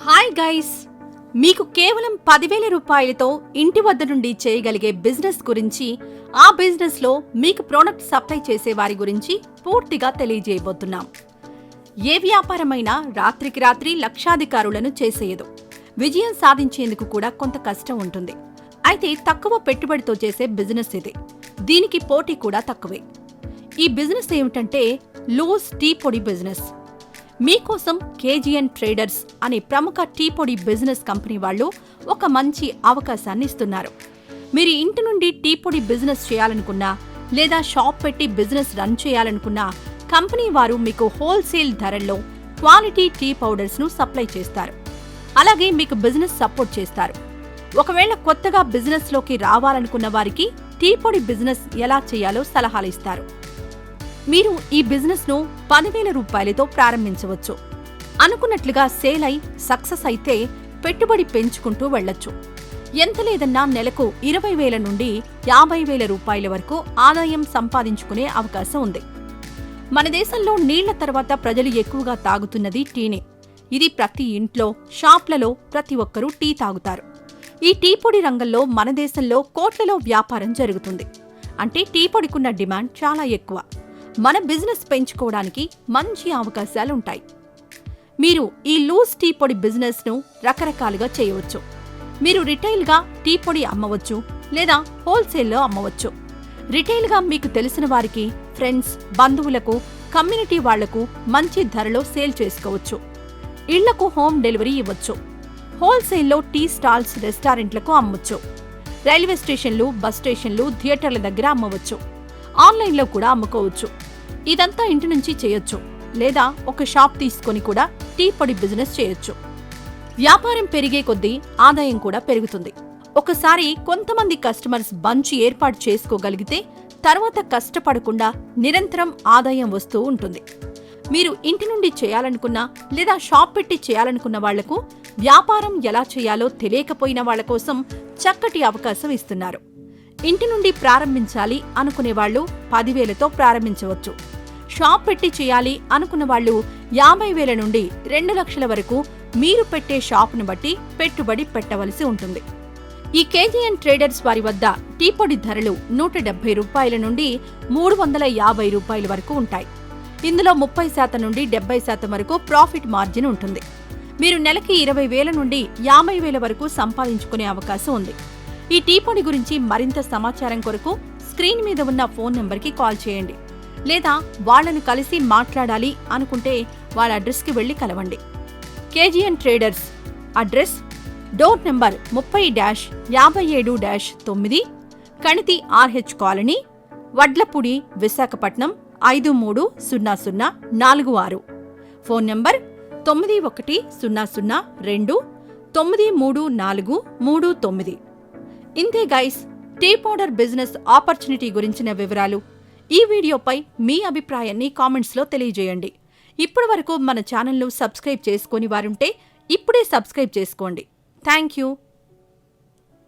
Hi guys, మీకు కేవలం 10,000 రూపాయలతో ఇంటి వద్ద నుండి చేయగలిగే బిజినెస్ గురించి, ఆ బిజినెస్ లో మీకు ప్రోడక్ట్ సప్లై చేసే వారి గురించి పూర్తిగా తెలియజేయబోతున్నాం. ఏ వ్యాపారమైనా రాత్రికి రాత్రి లక్షాధికారులను చేసేయదు. విజయం సాధించేందుకు కూడా కొంత కష్టం ఉంటుంది. అయితే తక్కువ పెట్టుబడితో చేసే బిజినెస్ ఇది. దీనికి పోటీ కూడా తక్కువే. ఈ బిజినెస్ ఏమిటంటే లూస్ టీ పొడి బిజినెస్. మీకోసం కేజీఎన్ ట్రేడర్స్ అనే ప్రముఖ టీ పొడి బిజినెస్ కంపెనీ వాళ్ళు ఒక మంచి అవకాశాన్ని ఇస్తున్నారు. మీరు ఇంటి నుండి టీ పొడి బిజినెస్ చేయాలనుకున్నా, లేదా షాప్ పెట్టి బిజినెస్ రన్ చేయాలనుకున్నా, కంపెనీ వారు మీకు హోల్సేల్ ధరల్లో క్వాలిటీ టీ పౌడర్స్ ను సప్లై చేస్తారు. అలాగే మీకు బిజినెస్ సపోర్ట్ చేస్తారు. ఒకవేళ కొత్తగా బిజినెస్ లోకి రావాలనుకున్న వారికి టీ పొడి బిజినెస్ ఎలా చేయాలో సలహాలు ఇస్తారు. మీరు ఈ బిజినెస్ ను 10,000 రూపాయలతో ప్రారంభించవచ్చు. అనుకున్నట్లుగా సేల్ అయి సక్సెస్ అయితే పెట్టుబడి పెంచుకుంటూ వెళ్లొచ్చు. ఎంత లేదన్నా నెలకు 20,000 నుండి 50,000 రూపాయల వరకు ఆదాయం సంపాదించుకునే అవకాశం ఉంది. మన దేశంలో నీళ్ల తర్వాత ప్రజలు ఎక్కువగా తాగుతున్నది టీనే. ఇది ప్రతి ఇంట్లో, షాప్లలో ప్రతి ఒక్కరూ టీ తాగుతారు. ఈ టీ పొడి రంగంలో మన దేశంలో కోట్లలో వ్యాపారం జరుగుతుంది. అంటే టీ పొడికున్న డిమాండ్ చాలా ఎక్కువ. మన బిజినెస్ పెంచుకోవడానికి మంచి అవకాశాలుంటాయి. మీరు ఈ లూజ్ టీ పొడి బిజినెస్ ను రకరకాలుగా చేయవచ్చు. మీరు రిటైల్గా టీ పొడి అమ్మవచ్చు, లేదా హోల్సేల్లో అమ్మవచ్చు. రిటైల్గా మీకు తెలిసిన వారికి, ఫ్రెండ్స్, బంధువులకు, కమ్యూనిటీ వాళ్లకు మంచి ధరలో సేల్ చేసుకోవచ్చు. ఇళ్లకు హోమ్ డెలివరీ ఇవ్వచ్చు. హోల్సేల్లో టీ స్టాల్స్, రెస్టారెంట్లకు అమ్మవచ్చు. రైల్వే స్టేషన్లు, బస్ స్టేషన్లు, థియేటర్ల దగ్గర అమ్మవచ్చు. ఆన్లైన్లో కూడా అమ్ముకోవచ్చు. ఇదంతా ఇంటి నుంచి చేయొచ్చు. లేదా ఒక షాప్ తీసుకొని కూడా టీ పొడి బిజినెస్ చేయొచ్చు. వ్యాపారం పెరిగే కొద్దీ ఆదాయం కూడా పెరుగుతుంది. ఒకసారి కొంతమంది కస్టమర్స్ బంచ్ ఏర్పాటు చేసుకోగలిగితే తర్వాత కష్టపడకుండా నిరంతరం ఆదాయం వస్తూ ఉంటుంది. మీరు ఇంటి నుండి చేయాలనుకున్నా, లేదా షాప్ పెట్టి చేయాలనుకున్న వాళ్లకు, వ్యాపారం ఎలా చేయాలో తెలియకపోయిన వాళ్ల కోసం చక్కటి అవకాశం ఇస్తున్నారు. ఇంటి నుండి ప్రారంభించాలి అనుకునే వాళ్లు 10,000తో ప్రారంభించవచ్చు. షాప్ పెట్టి చేయాలి అనుకున్న వాళ్లు 50,000 నుండి 2 లక్షల వరకు మీరు పెట్టే షాపును బట్టి పెట్టుబడి పెట్టవలసి ఉంటుంది. ఈ కేజీఎన్ ట్రేడర్స్ వారి వద్ద టీ పొడి ధరలు 170 రూపాయల నుండి 350 రూపాయల వరకు ఉంటాయి. ఇందులో 30% నుండి 70% వరకు ప్రాఫిట్ మార్జిన్ ఉంటుంది. మీరు నెలకి 20,000 నుండి 50,000 వరకు సంపాదించుకునే అవకాశం ఉంది. ఈ టీ పొడి గురించి మరింత సమాచారం కొరకు స్క్రీన్ మీద ఉన్న ఫోన్ నెంబర్కి కాల్ చేయండి. లేదా వాళ్లను కలిసి మాట్లాడాలి అనుకుంటే వాళ్ళ అడ్రస్కి వెళ్లి కలవండి. KGN traders address door number 30-57-9, Kaniti RH colony, Vadlapudi, Visakhapatnam 530046. Phone number 9100293439. ఇంతే guys, tea powder business opportunity గురించిన వివరాలు. ఈ వీడియోపై మీ అభిప్రాయాన్ని కామెంట్స్లో తెలియజేయండి. ఇప్పటి వరకు మన ఛానల్ను సబ్స్క్రైబ్ చేసుకొని వారుంటే ఇప్పుడే సబ్స్క్రైబ్ చేసుకోండి. Thank you.